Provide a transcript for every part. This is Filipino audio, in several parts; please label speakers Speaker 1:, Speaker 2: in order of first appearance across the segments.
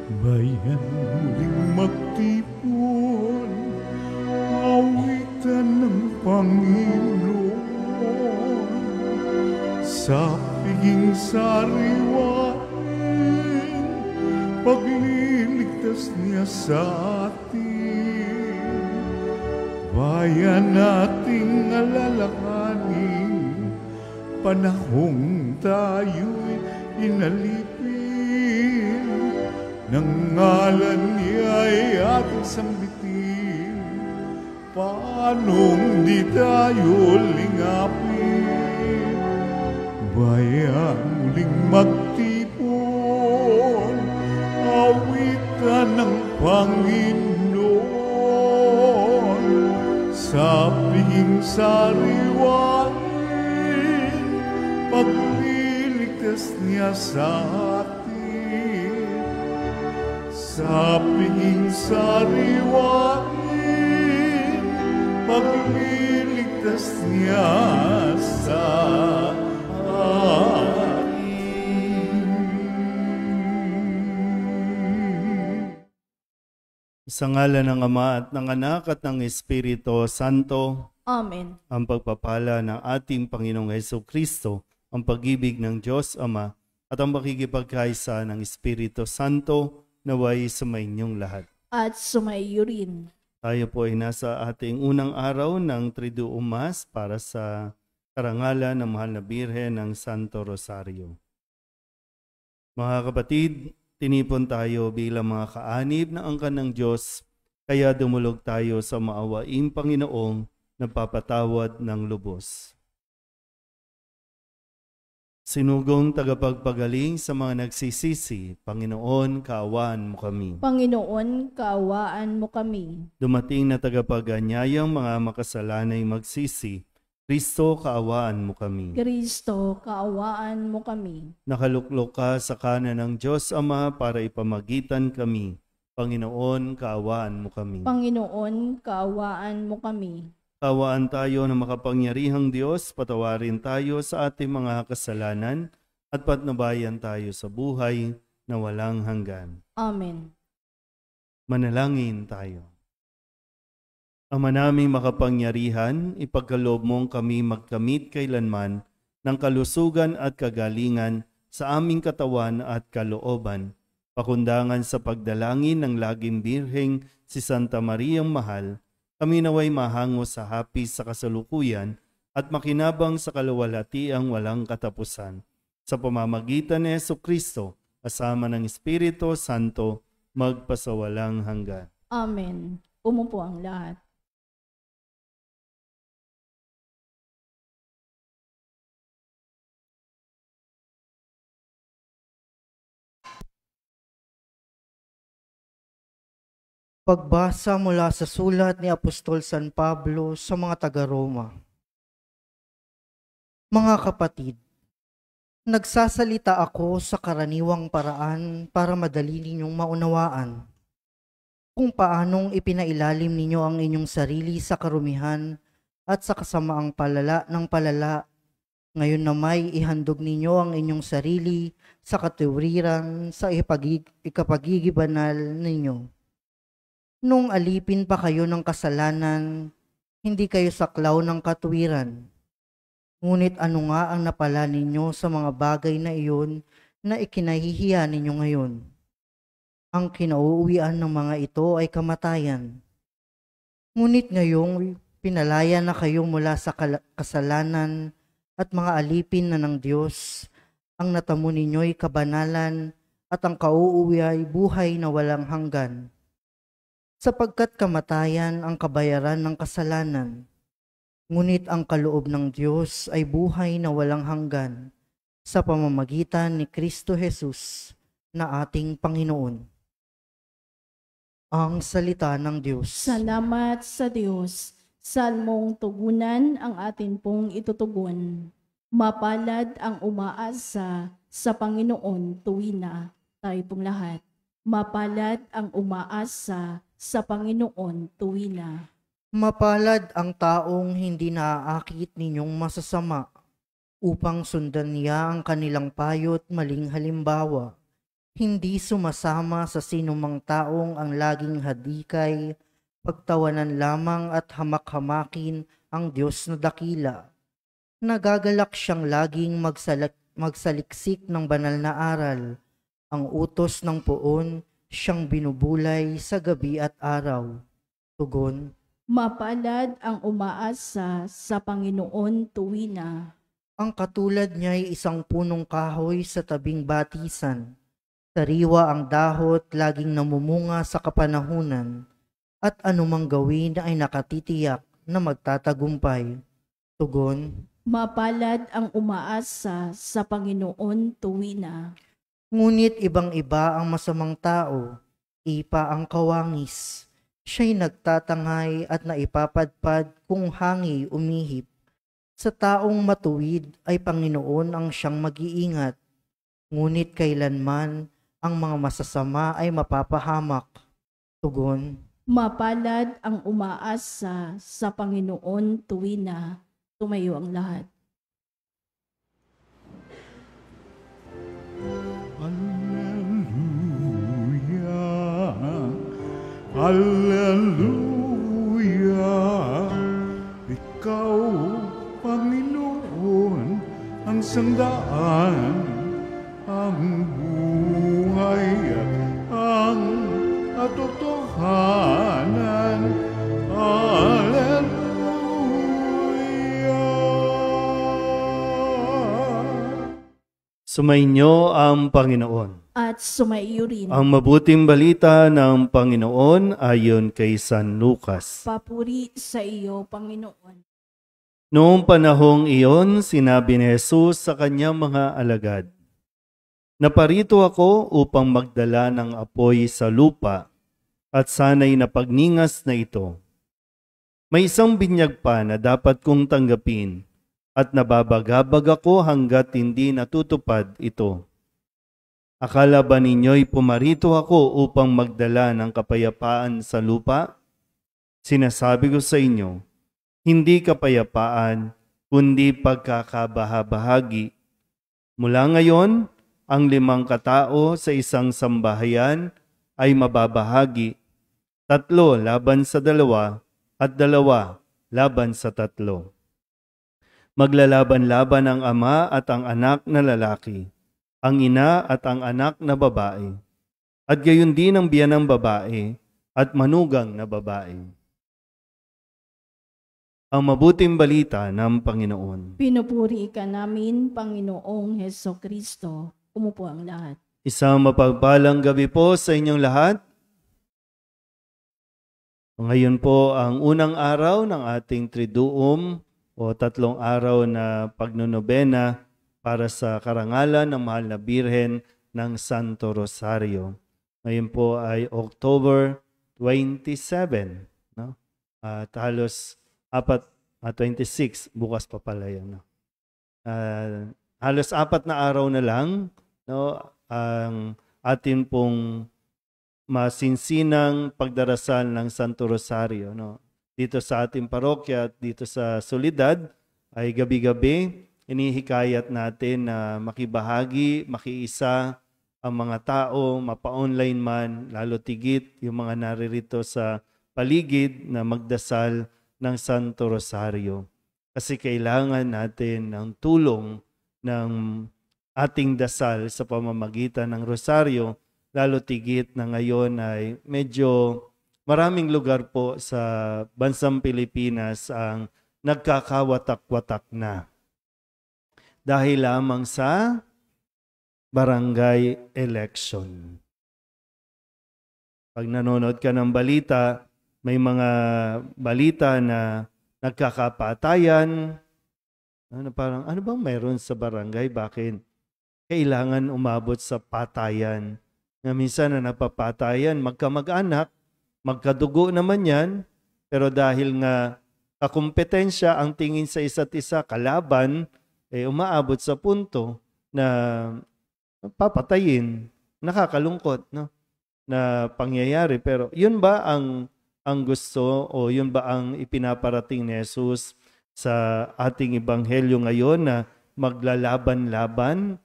Speaker 1: Bayan muling magtipon, awitan ng Panginoon. Sa piging sariwain, pagliligtas niya sa atin. Bayan nating alalahanin, panahong tayo'y inalipin. Nang ngalan niya'y ating sambitin, paanong di tayo lingapin? Bayan muling magtipon, awitan ng Panginoon. Sa piging sariwain, pagliligtas niya sa atin. Sa piging sariwain, pagliligtas niya sa atin.
Speaker 2: Sa ngalan ng Ama at ng Anak at ng Espiritu Santo.
Speaker 3: Amen.
Speaker 2: Ang pagpapala ng ating Panginoong Hesukristo, ang pag-ibig ng Diyos Ama, at ang makikipagkaisa ng Espiritu Santo naway sumainyong lahat.
Speaker 3: At sumaiyo rin.
Speaker 2: Tayo po ay nasa ating unang araw ng Triduum Mass para sa karangalan ng Mahal na Birhen ng Santo Rosario. Mga kapatid, tinipon tayo bilang mga kaanib na angkan ng Diyos, kaya dumulog tayo sa maawaing Panginoong nagpapatawad ng lubos. Sinugong tagapagpagaling sa mga nagsisisi, Panginoon, kaawaan mo kami.
Speaker 3: Panginoon, kaawaan mo kami.
Speaker 2: Dumating na tagapaganyayang mga makasalanay magsisi, Kristo, kaawaan mo kami.
Speaker 3: Kristo, kaawaan mo kami.
Speaker 2: Nakaluklok ka sa kanan ng Diyos Ama para ipamagitan kami. Panginoon, kaawaan mo kami.
Speaker 3: Panginoon, kaawaan mo kami.
Speaker 2: Kaawaan tayo ng makapangyarihang Diyos, patawarin tayo sa ating mga kasalanan at patnubayan tayo sa buhay na walang hanggan.
Speaker 3: Amen.
Speaker 2: Manalangin tayo. Ama naming makapangyarihan, ipagkaloob mong kami magkamit kailanman ng kalusugan at kagalingan sa aming katawan at kalooban, pakundangan sa pagdalangin ng laging birheng si Santa Mariang Mahal, kami naway mahango sa hapis sa kasalukuyan at makinabang sa kaluwalhatiang walang katapusan. Sa pamamagitan ni Hesukristo, kasama ng Espiritu Santo, magpasawalang hanggan.
Speaker 3: Amen. Umupo ang lahat.
Speaker 4: Pagbasa mula sa sulat ni Apostol San Pablo sa mga taga-Roma. Mga kapatid, nagsasalita ako sa karaniwang paraan para madali ninyong maunawaan kung paanong ipinailalim ninyo ang inyong sarili sa karumihan at sa kasamaang palala ng palala. Ngayon na may ihandog ninyo ang inyong sarili sa katuwiran sa ikapagigibanal ninyo. Nung alipin pa kayo ng kasalanan, hindi kayo saklaw ng katuwiran. Ngunit ano nga ang napala ninyo sa mga bagay na iyon na ikinahihiya ninyo ngayon? Ang kinauuwian ng mga ito ay kamatayan. Ngunit ngayong pinalaya na kayo mula sa kasalanan at mga alipin na ng Diyos, ang natamo ninyo'y kabanalan at ang kauuwi ay buhay na walang hanggan. Sapagkat kamatayan ang kabayaran ng kasalanan, ngunit ang kaloob ng Diyos ay buhay na walang hanggan sa pamamagitan ni Kristo Jesus na ating Panginoon. Ang salita ng Diyos.
Speaker 3: Salamat sa Diyos. Salmong tugunan ang atin pong itutugon. Mapalad ang umaasa sa Panginoon tuwina. Tayo pong lahat. Mapalad ang umaasa sa Panginoon tuwina.
Speaker 4: Mapalad ang taong hindi naaakit ninyong masasama upang sundan niya ang kanilang payo't maling halimbawa. Hindi sumasama sa sinumang taong ang laging hadikay, pagtawanan lamang at hamak-hamakin ang Diyos na dakila. Nagagalak siyang laging magsaliksik ng banal na aral. Ang utos ng poon, siyang binubulay sa gabi at araw. Tugon,
Speaker 3: Mapalad ang umaasa sa Panginoon tuwina.
Speaker 4: ang katulad niya'y isang punong kahoy sa tabing batisan. Sariwa ang dahot, laging namumunga sa kapanahunan, at anumang gawin ay nakatitiyak na magtatagumpay. Tugon,
Speaker 3: Mapalad ang umaasa sa Panginoon tuwina.
Speaker 4: ngunit ibang-iba ang masamang tao, ipa ang kawangis. Siya'y nagtatangay at naipapadpad kung hangi umihip. Sa taong matuwid ay Panginoon ang siyang mag-iingat, ngunit kailanman ang mga masasama ay mapapahamak. Tugon,
Speaker 3: Mapalad ang umaasa sa Panginoon tuwina. Tumayo ang lahat.
Speaker 1: Hallelujah. Ikaw, Panginoon, ang sangdaan, ang buhay at ang katotohanan. Hallelujah.
Speaker 2: Sumainyo ang Panginoon.
Speaker 3: At sumaiyo rin.
Speaker 2: Ang mabuting balita ng Panginoon ayon kay San Lucas.
Speaker 3: Papuri sa iyo, Panginoon.
Speaker 2: Noong panahong iyon, sinabi ni Jesus sa kanyang mga alagad, "Naparito ako upang magdala ng apoy sa lupa at sana'y napagningas na ito. May isang binyag pa na dapat kong tanggapin at nababagabag ako hanggat hindi natutupad ito. Akala ba ninyo'y pumarito ako upang magdala ng kapayapaan sa lupa? Sinasabi ko sa inyo, hindi kapayapaan, kundi pagkakabahabahagi. Mula ngayon, ang 5 katao sa isang sambahayan ay mababahagi, 3 laban sa 2 at 2 laban sa 3. Maglalaban-laban ang ama at ang anak na lalaki, ang ina at ang anak na babae, at gayon din ang biyanang babae at manugang na babae." Ang mabuting balita ng Panginoon.
Speaker 3: Pinupuri ka namin, Panginoong Hesukristo. Umupo ang lahat.
Speaker 2: Isang mapagpalang gabi po sa inyong lahat. Ngayon po ang unang araw ng ating Triduum o 3 araw na pagnonobena para sa karangalan ng Mahal na Birhen ng Santo Rosario. Ngayon po ay October 27, no? At halos 26, bukas pa pala yan. No? Halos 4 na araw na lang, no, ang atin pong masinsinang pagdarasal ng Santo Rosario. No? Dito sa ating parokya at dito sa Soledad ay gabi-gabi inihikayat natin na makibahagi, makiisa ang mga tao, mapa-online man, lalo tigit yung mga naririto sa paligid na magdasal ng Santo Rosario. Kasi kailangan natin ng tulong ng ating dasal sa pamamagitan ng Rosario, lalo tigit na ngayon ay medyo maraming lugar po sa bansang Pilipinas ang nagkakawatak-watak na. Dahil lamang sa barangay election. Pag nanonood ka ng balita, may mga balita na nagkakapatayan. Parang, ano bang mayroon sa barangay? Bakit kailangan umabot sa patayan? Na minsan na napapatayan, magkamag-anak, magkadugo naman yan, pero dahil nga kakumpetensya ang tingin sa isa't isa, kalaban, umaabot sa punto na papatayin. Nakakalungkot, no? Na pangyayari. Pero yun ba ang gusto o yun ba ang ipinaparating ni Jesus sa ating ebanghelyo ngayon na maglalaban-laban?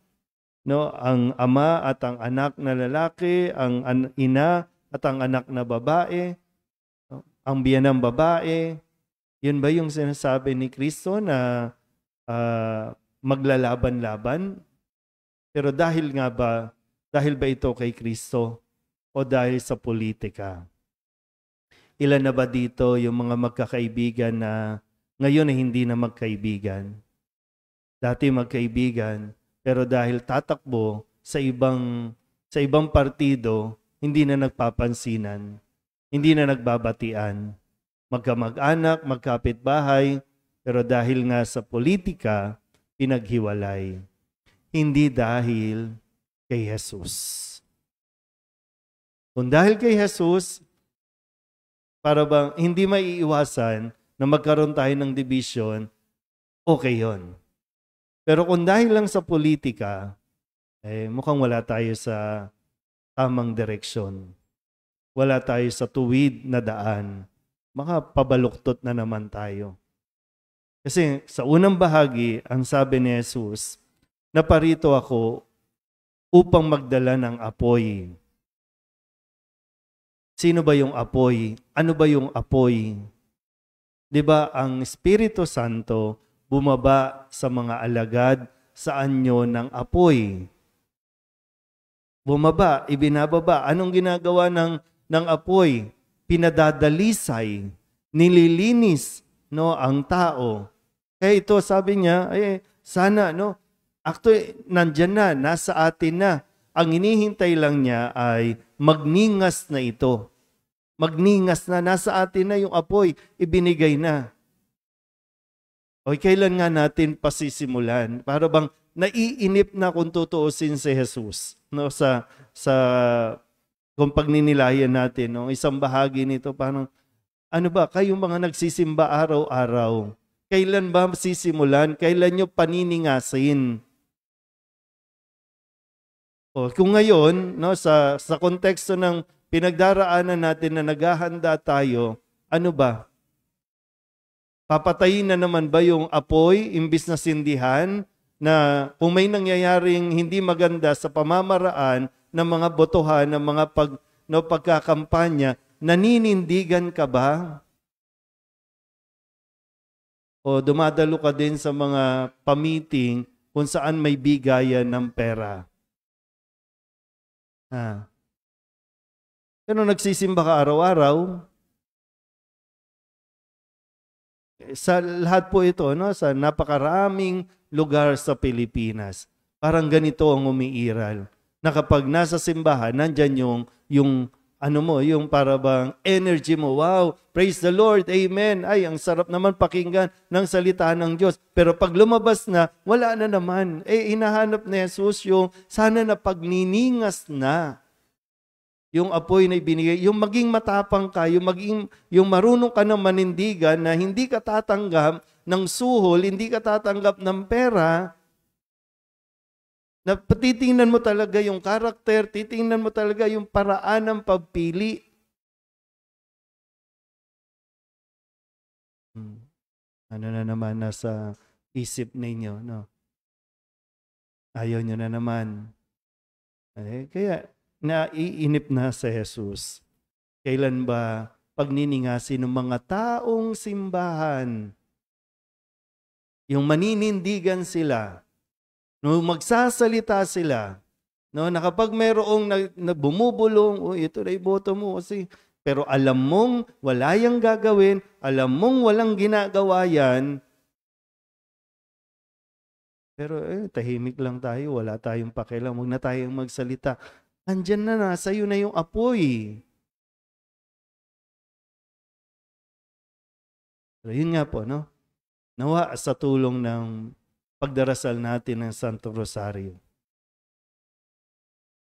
Speaker 2: no, ang ama at ang anak na lalaki, ang ina at ang anak na babae, no, ang biyanang babae. Yun ba yung sinasabi ni Kristo na maglalaban-laban? Pero dahil ba ito kay Kristo o dahil sa politika? Ilan na ba dito yung mga magkakaibigan na ngayon ay hindi na magkaibigan? Dati magkaibigan, pero dahil tatakbo sa ibang partido, hindi na nagpapansinan, hindi na nagbabatian. Magkamag-anak, magkapitbahay, pero dahil nga sa politika, pinaghiwalay. Hindi dahil kay Jesus. Kung dahil kay Jesus, para bang hindi maiiwasan na magkaroon tayo ng division, okay yon. Pero kung dahil lang sa politika, mukhang wala tayo sa tamang direksyon. Wala tayo sa tuwid na daan. Makapabaluktot na naman tayo. Kasi sa unang bahagi, ang sabi ni Jesus, naparito ako upang magdala ng apoy. Sino ba yung apoy? Ano ba yung apoy? 'Di ba ang Espiritu Santo bumaba sa mga alagad sa anyo ng apoy? Bumaba, ibinababa. Anong ginagawa ng apoy? Pinadadalisay, nililinis, no, ang tao. Kaya ito sabi niya, sana, no, actually nandyan na, nasa atin na. Ang hinihintay lang niya ay magningas na ito. Magningas na, nasa atin na yung apoy, ibinigay na. O kailan nga natin pasisimulan? Para bang naiinip na kung tutuusin si Jesus, no, sa kung pagninilayan natin, no, isang bahagi nito, parang, ano ba, kayong mga nagsisimba araw-araw, kailan ba sisimulan? Kailan nyo paniningasin? O, kung ngayon, no, sa konteksto ng pinagdaraanan natin na naghahanda tayo, ano ba? Papatayin na naman ba yung apoy imbis na sindihan na kung may nangyayaring hindi maganda sa pamamaraan ng mga botohan, ng mga pagkakampanya, naninindigan ka ba? O dumadalo ka din sa mga pamiting kung saan may bigayan ng pera? Pero nagsisimba ka araw-araw. Sa lahat po ito, no, sa napakaraming lugar sa Pilipinas, parang ganito ang umiiral. Na kapag nasa simbahan, nandyan yung ano mo, yung para bang energy mo. Wow, praise the Lord, amen. Ay, ang sarap naman pakinggan ng salita ng Diyos. Pero pag lumabas na, wala na naman. Hinahanap ni Jesus yung sana na pagniningas na yung apoy na ibinigay, yung maging matapang ka, yung marunong ka ng manindigan na hindi ka tatanggap ng suhol, hindi ka tatanggap ng pera, na titingnan mo talaga yung karakter, titingnan mo talaga yung paraan ng pagpili. Ano na naman nasa isip ninyo, no? Ayaw nyo na naman. Kaya, naiinip na sa Jesus. Kailan ba pagniningasin ng mga taong simbahan? Yung maninindigan sila, no, magsasalita sila, no, na kapag mayroong bumubulong, ito na iboto mo kasi, pero alam mong wala yang gagawin, alam mong walang ginagawa yan, pero tahimik lang tayo, wala tayong pakialam, huwag na tayong magsalita. Andyan na, nasa iyo na yung apoy. Pero yun nga po, no? Nawa sa tulong ng pagdarasal natin ng Santo Rosario,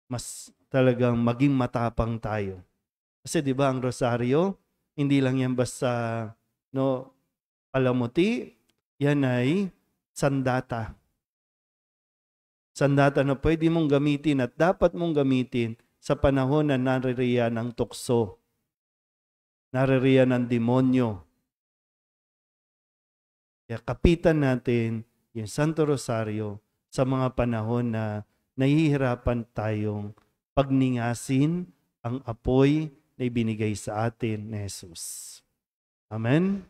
Speaker 2: mas talagang maging matapang tayo. Kasi di ba ang Rosario, hindi lang yan basta palamuti, yan ay sandata. Sandata na pwede mong gamitin at dapat mong gamitin sa panahon na naririyan ng tukso, naririyan ng demonyo. Kaya kapitan natin yung Santo Rosario sa mga panahon na nahihirapan tayong pagningasin ang apoy na ibinigay sa atin ni Jesus. Amen?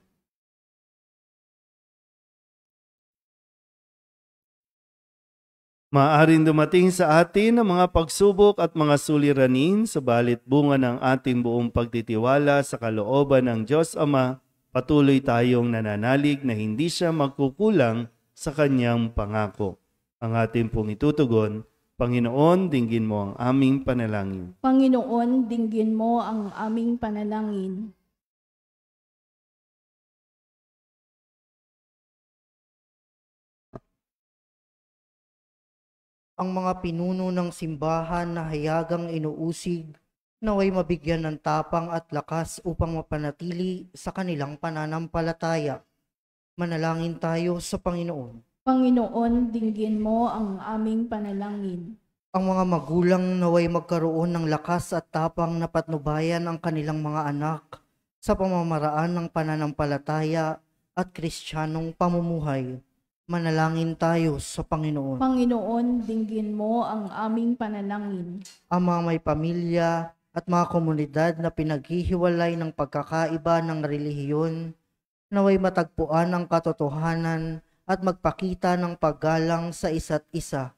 Speaker 2: Maaaring dumating sa atin ang mga pagsubok at mga suliranin, subalit bunga ng ating buong pagtitiwala sa kalooban ng Diyos Ama, patuloy tayong nananalig na hindi siya magkukulang sa kanyang pangako. Ang ating pong itutugon, Panginoon, dinggin mo ang aming panalangin.
Speaker 3: Panginoon, dinggin mo ang aming panalangin.
Speaker 4: Ang mga pinuno ng simbahan na hayagang inuusig, naway mabigyan ng tapang at lakas upang mapanatili sa kanilang pananampalataya. Manalangin tayo sa Panginoon.
Speaker 3: Panginoon, dinggin mo ang aming panalangin.
Speaker 4: Ang mga magulang naway magkaroon ng lakas at tapang na patnubayan ang kanilang mga anak sa pamamaraan ng pananampalataya at kristyanong pamumuhay. Manalangin tayo sa Panginoon.
Speaker 3: Panginoon, dinggin mo ang aming panalangin.
Speaker 4: Ang mga may pamilya at mga komunidad na pinaghihiwalay ng pagkakaiba ng relihiyon, naway matagpuan ang katotohanan at magpakita ng paggalang sa isa't isa.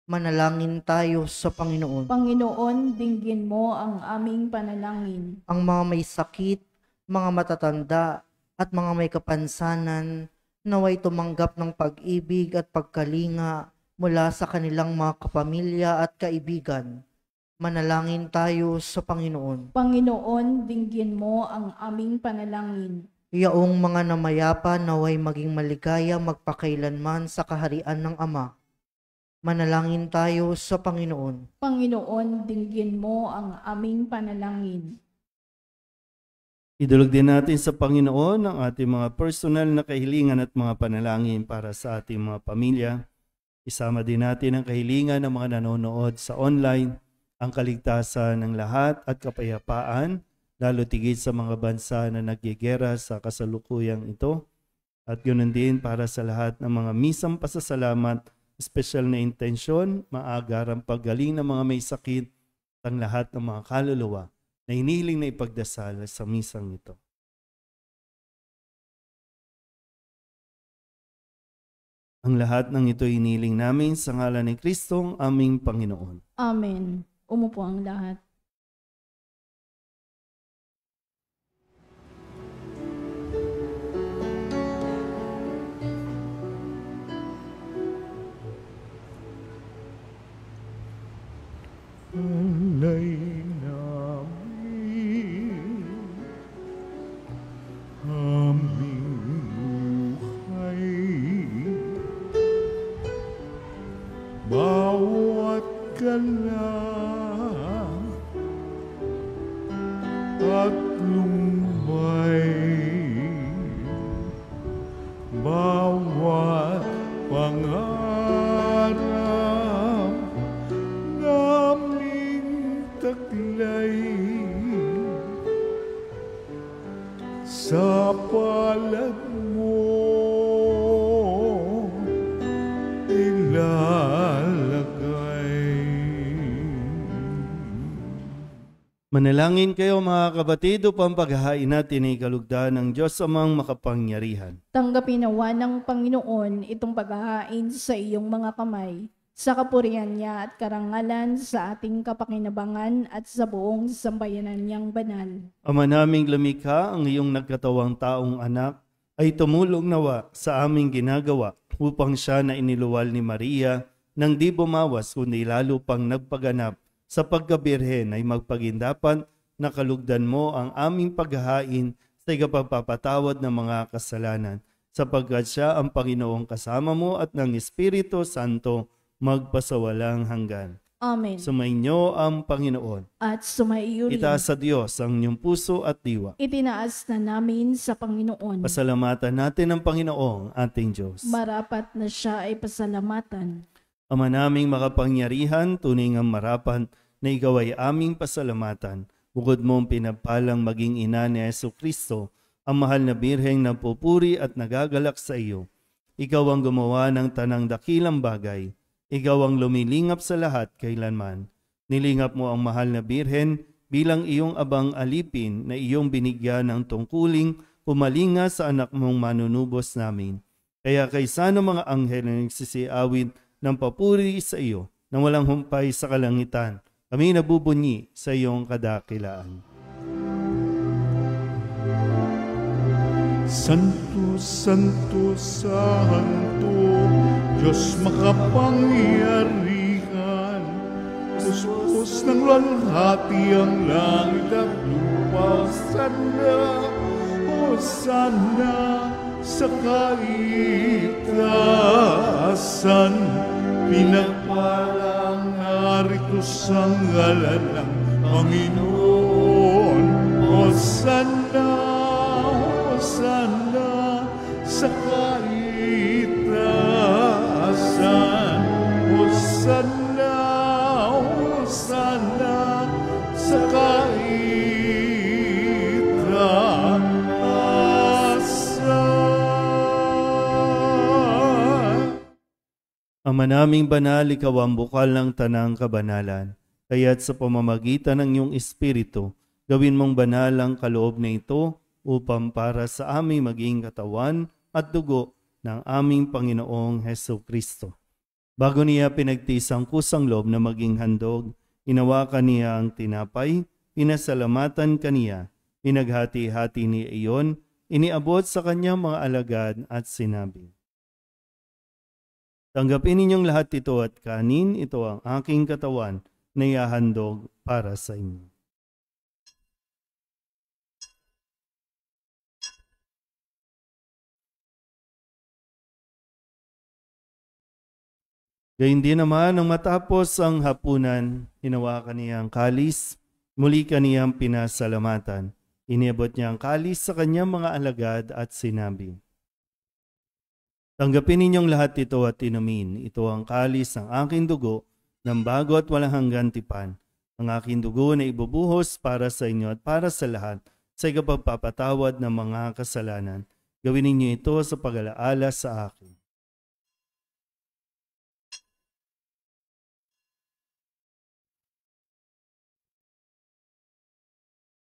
Speaker 4: Manalangin tayo sa Panginoon.
Speaker 3: Panginoon, dinggin mo ang aming panalangin.
Speaker 4: Ang mga may sakit, mga matatanda at mga may kapansanan, naway tumanggap ng pag-ibig at pagkalinga mula sa kanilang mga kapamilya at kaibigan. Manalangin tayo sa Panginoon.
Speaker 3: Panginoon, dinggin mo ang aming panalangin.
Speaker 4: Yaong mga namayapa naway maging maligaya magpakailanman sa kaharian ng Ama. Manalangin tayo sa Panginoon.
Speaker 3: Panginoon, dinggin mo ang aming panalangin.
Speaker 2: Idulog din natin sa Panginoon ang ating mga personal na kahilingan at mga panalangin para sa ating mga pamilya. Isama din natin ang kahilingan ng mga nanonood sa online, ang kaligtasan ng lahat at kapayapaan, lalo tigit sa mga bansa na nagyegera sa kasalukuyang ito. At ganoon din para sa lahat ng mga misang pasasalamat, espesyal na intensyon, maagarang paggaling ng mga may sakit, at ang lahat ng mga kaluluwa na hinihiling na ipagdasal sa misang ito. Ang lahat ng ito hinihiling namin sa ngalan ni Kristong aming Panginoon.
Speaker 3: Amen. Umupo ang lahat.
Speaker 1: Alay namin, aming buhay, bawat galaw at lumbay, bawat pangarap naming taglay, sa palad mo ilalagay.
Speaker 2: Manalangin kayo mga kapatid upang paghahain natin ay kalugdan ng Diyos amang makapangyarihan.
Speaker 3: Tanggapin nawa ng Panginoon itong paghahain sa iyong mga kamay, sa kapurihan niya at karangalan sa ating kapakinabangan at sa buong sambayanan niyang banal.
Speaker 2: Ama naming lumikha, ang iyong nagkatawang taong anak ay tumulong nawa sa aming ginagawa upang siya na iniluwal ni Maria nang di bumawas kundi lalo pang nagpaganap sa pagkabirhen ay magpagindapan na kalugdan mo ang aming paghahain sa ikapagpapatawad ng mga kasalanan, sapagkat siya ang Panginoong kasama mo at ng Espiritu Santo magpasawalang hanggan.
Speaker 3: Amen.
Speaker 2: Sumainyo ang Panginoon.
Speaker 3: At sumaiyo rin.
Speaker 2: Itaas sa Diyos ang inyong puso at diwa.
Speaker 3: Itinaas na namin sa Panginoon.
Speaker 2: Pasalamatan natin ang Panginoong ating Diyos.
Speaker 3: Marapat na siya ay pasalamatan.
Speaker 2: Ama naming makapangyarihan, tunay ngang marapan na ikaw ay aming pasalamatan. Bukod mong pinagpalang maging ina ni Jesucristo, ang mahal na birheng nagpupuri at nagagalak sa iyo. Ikaw ang gumawa ng tanang dakilang bagay. Ikaw ang lumilingap sa lahat kailanman. Nilingap mo ang mahal na Birhen bilang iyong abang alipin na iyong binigyan ng tungkuling pumalinga sa anak mong manunubos namin. Kaya kaysa ng mga anghel na nagsisiawit ng papuri sa iyo na walang humpay sa kalangitan, kami nabubunyi sa iyong kadakilaan.
Speaker 1: Santo, Santo, Santo, Diyos makapangyarihan, puspos ng luwalhati ang langit at lupa. Hosana sa kaitaasan, pinagpalang narito sa ngalan ng Panginoon. Hosana, Hosana sa kaitaasan, Hosana, Hosana sa kaitaasan.
Speaker 2: Ama naming banal, ikaw ang bukal ng tanang kabanalan. Kaya't sa pamamagitan ng iyong Espiritu, gawin mong banal ang kaloob na ito upang para sa aming maging katawan at dugo ng aming Panginoong Hesukristo. Bago niya pinagtiis ang kusang loob na maging handog, inawakan niya ang tinapay, pinasalamatan kaniya, pinaghati-hati niya iyon, iniabot sa kanyang mga alagad at sinabi, "Tanggapin ninyong lahat ito at kanin, ito ang aking katawan na ihahandog para sa inyo." Gayun din naman, nang matapos ang hapunan, hinawakan niya ang kalis, muli kaniyang pinasalamatan. Iniabot niya ang kalis sa kanyang mga alagad at sinabi, "Tanggapin ninyong lahat ito at inumin. Ito ang kalis ng aking dugo ng bago at walang hanggan tipan. Ang aking dugo na ibubuhos para sa inyo at para sa lahat sa ikapagpapatawad ng mga kasalanan. Gawin ninyo ito sa pag-alaala sa akin."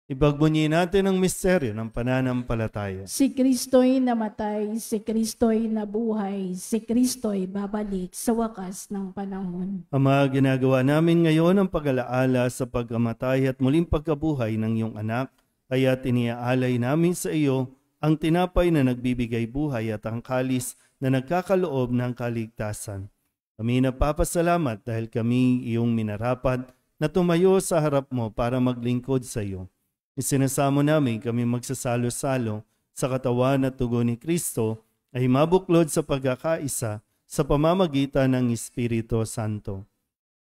Speaker 2: Ipagbunyi natin ang misteryo ng pananampalataya.
Speaker 3: Si Kristo'y namatay, si Kristo'y nabuhay, si Kristo'y babalik sa wakas ng panahon.
Speaker 2: Ama, ginagawa namin ngayon ang pag-alaala sa pagkamatay at muling pagkabuhay ng iyong anak, kaya iniaalay namin sa iyo ang tinapay na nagbibigay buhay at ang kalis na nagkakaloob ng kaligtasan. Kami napapasalamat dahil kami iyong minarapat na tumayo sa harap mo para maglingkod sa iyo. Isinasamo namin kami magsasalo-salo sa katawan at dugo ni Kristo ay mabuklod sa pagkakaisa sa pamamagitan ng Espiritu Santo.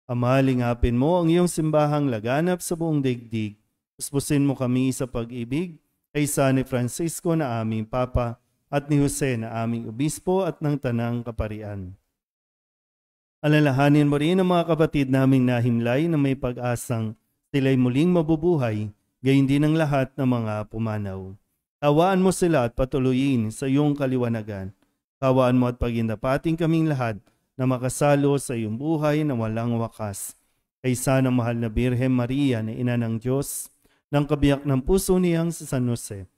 Speaker 2: Ama, lingapin mo ang iyong simbahang laganap sa buong daigdig. Puspusin mo kami sa pag-ibig kay San Francisco na aming Papa at ni Jose na aming Obispo at ng Tanang Kaparian. Alalahanin mo rin ang mga kapatid naming nahimlay na may pag-asang sila'y muling mabubuhay, gayon din ang lahat ng mga pumanaw. Kawaan mo sila at patuloyin sa iyong kaliwanagan. Kawaan mo at pagindapating kaming lahat na makasalo sa iyong buhay na walang wakas. Kaysa ng mahal na Birhen Maria na ina ng Diyos, ng kabiyak ng puso niyang si San Jose.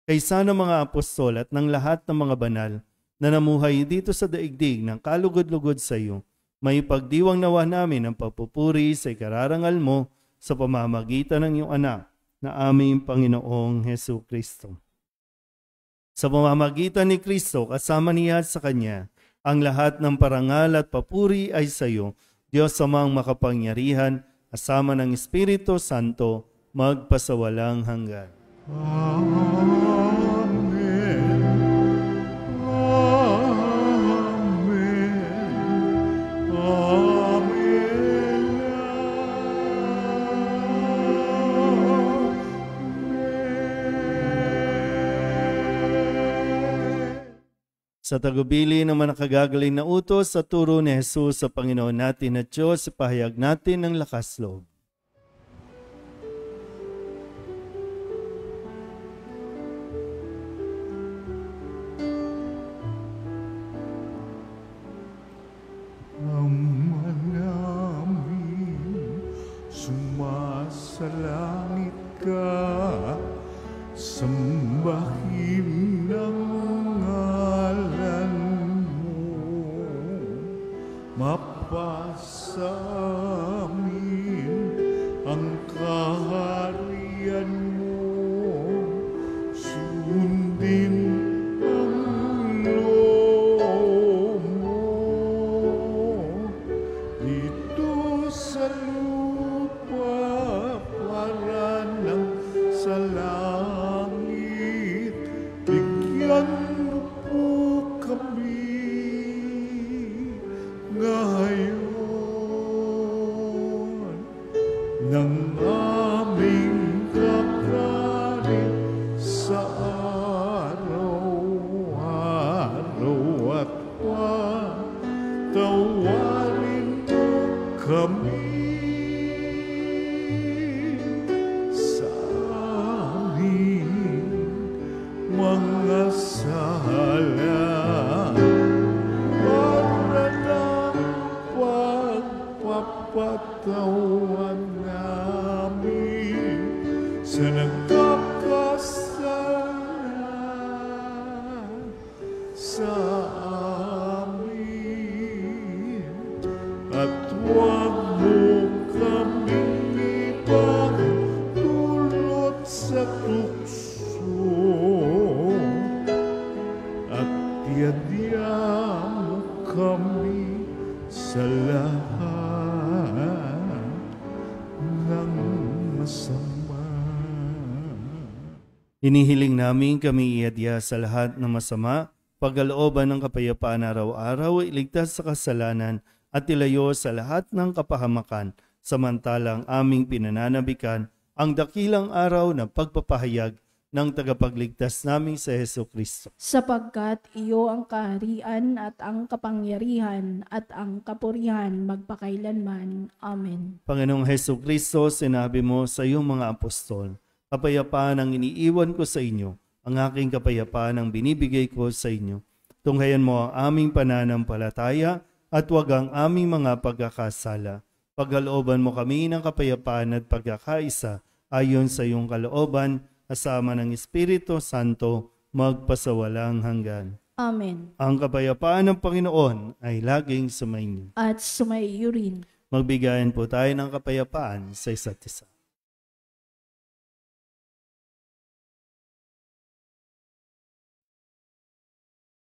Speaker 2: Kaysa ng mga apostol at ng lahat ng mga banal na namuhay dito sa daigdig ng kalugod-lugod sa iyo, may pagdiwang nawa namin ang pagpupuri sa ikararangal mo sa pamamagitan ng iyong anak na aming Panginoong Hesukristo. Sa pamamagitan ni Kristo, kasama niya at sa Kanya, ang lahat ng parangal at papuri ay sa iyo, Diyos Amang makapangyarihan, kasama ng Espiritu Santo, magpasawalang hanggan.
Speaker 1: Amen. Amen. Amen.
Speaker 2: Sa tagubili ng mga nakagagaling na utos sa turo ni Jesus sa Panginoon natin at Diyos, ipahayag natin ng lakas loob.
Speaker 1: sa langit ka, sambahin ang ngalan mo, mapasa amin ang kaharian mo, sundin ang loob mo, dito sa lupa para ng sa langit, bigyan mo po kami ngayon ng aming kakanin sa araw-araw at patawarin mo kami sa aming mga sala, para ng pagpapatawan namin sa nagkakasala sa amin, at huwag mo kaming ipagdulot sa tukso, at tiyadya mo kami sa lahat ng masama.
Speaker 2: Hinihiling namin kami iadya sa lahat ng masama, pagkalooban ng kapayapaan araw-araw, iligtas sa kasalanan at ilayo sa lahat ng kapahamakan, samantalang aming pinananabikan ang dakilang araw na pagpapahayag ng tagapagligtas naming sa Jesucristo.
Speaker 3: Sapagkat iyo ang kaharian at ang kapangyarihan at ang kapurihan magpakailanman. Amen.
Speaker 2: Panginoong Jesucristo, sinabi mo sa iyong mga apostol, kapayapaan ang iniiwan ko sa inyo, ang aking kapayapaan ang binibigay ko sa inyo. Tunghayan mo ang aming pananampalataya at huwag ang aming mga pagkakasala. Pagkalooban mo kami ng kapayapaan at pagkakaisa ayon sa iyong kalooban, kasama ng Espiritu Santo, magpasawalang hanggan.
Speaker 3: Amen.
Speaker 2: Ang kapayapaan ng Panginoon ay laging sumainyo.
Speaker 3: At sumaiyo rin.
Speaker 2: Magbigayan po tayo ng kapayapaan sa isa't isa.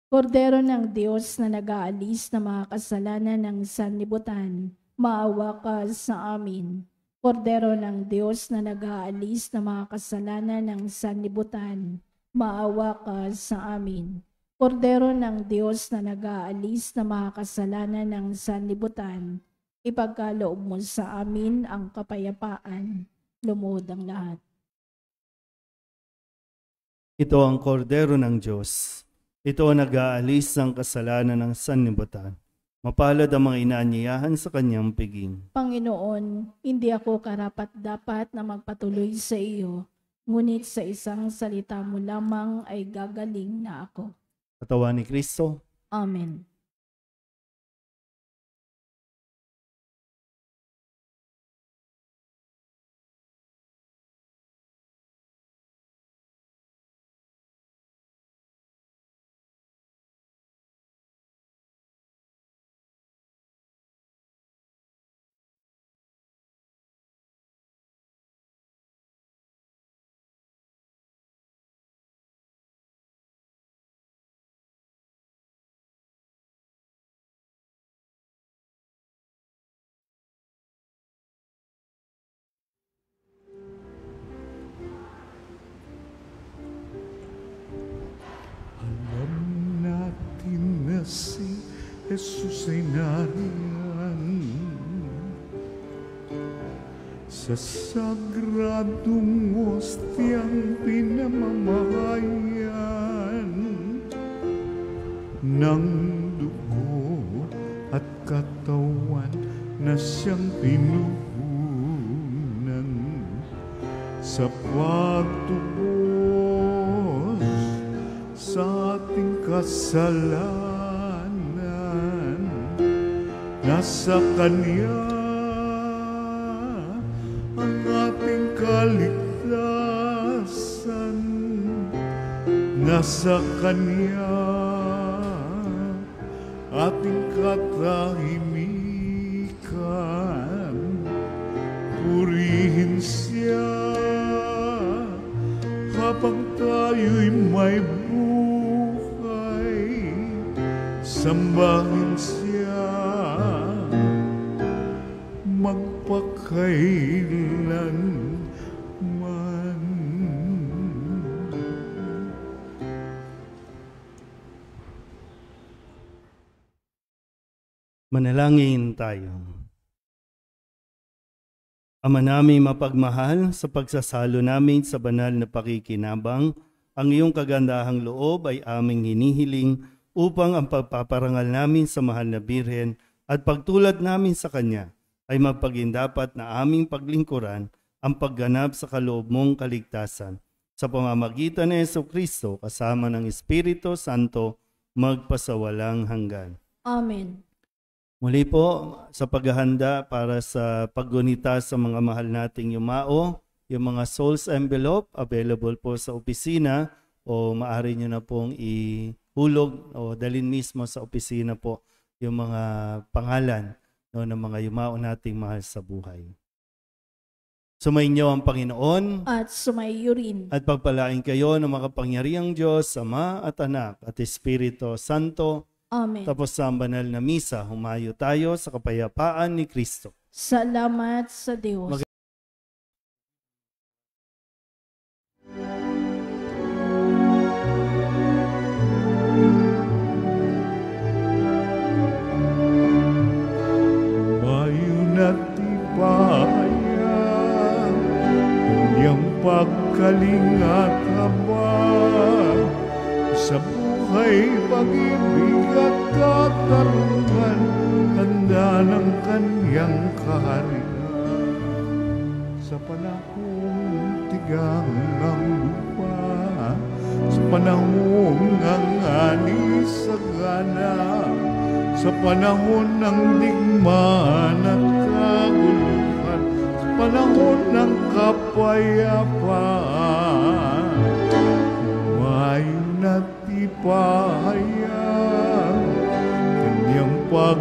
Speaker 3: Kordero ng Diyos na nag-aalis ng mga kasalanan ng sanlibutan, maawa ka sa amin. Kordero ng Diyos na nag-aalis ng mga kasalanan ng sanlibutan, maawa ka sa amin. Kordero ng Diyos na nag-aalis ng mga kasalanan ng sanlibutan, ipagkaloob mo sa amin ang kapayapaan. Lumuhod ang lahat.
Speaker 2: Ito ang kordero ng Diyos. Ito ang nag-aalis ng kasalanan ng sanlibutan. Mapalad ang mga inaanyayahan sa kanyang piging.
Speaker 3: Panginoon, hindi ako karapat-dapat na magpatuloy sa iyo, ngunit sa isang salita mo lamang ay gagaling na ako.
Speaker 2: Katawan ni Kristo.
Speaker 3: Amen.
Speaker 1: Alam natin na si Jesus ay nariyan sa sagradong ostiang pinamamahayan ng dugo at katawan na siyang pinuhunan sa pagtubos sa ating kasalanan. Nasa Kanya ang ating kaligtasan nasa Kanya, ating katahimikan. Purihin Siya habang tayo'y may buhay. Sambahin Siya magpakailanman.
Speaker 2: Manalangin tayo. Ama naming mapagmahal, sa pagsasalo namin sa banal na pakikinabang, ang iyong kagandahang loob ay aming hinihiling upang ang pagpaparangal namin sa mahal na Birhen at pagtulad namin sa Kanya ay magpagindapat na aming paglingkuran ang pagganap sa kaloob mong kaligtasan. Sa pamamagitan ni Jesucristo kasama ng Espiritu Santo, magpasawalang hanggan.
Speaker 3: Amen.
Speaker 2: Muli po, sa paghahanda para sa paggunita sa mga mahal nating yumao, yung mga souls envelope available po sa opisina o maaari nyo na pong ihulog o dalhin mismo sa opisina po yung mga pangalan ng mga yumao nating mahal sa buhay. Sumainyo ang Panginoon
Speaker 3: At sumayo rin.
Speaker 2: at pagpalain kayo ng makapangyarihang Diyos, Ama at Anak at Espiritu Santo.
Speaker 3: Amen.
Speaker 2: Tapos sa banal na misa, humayo tayo sa kapayapaan ni Kristo.
Speaker 3: Salamat sa Diyos.
Speaker 1: Mayon at tibayan, kanyang pagkalingat habang sa buhay, pag-ibig at katarungan, tanda ng kanyang kaharian. Sa panahong tigang ng lupa, sa panahong ng ani sa gana, sa panahon ng digmaan at kaguluhan, sa panahon ng kapayapaan, humayon at tipahayan, kanyang pag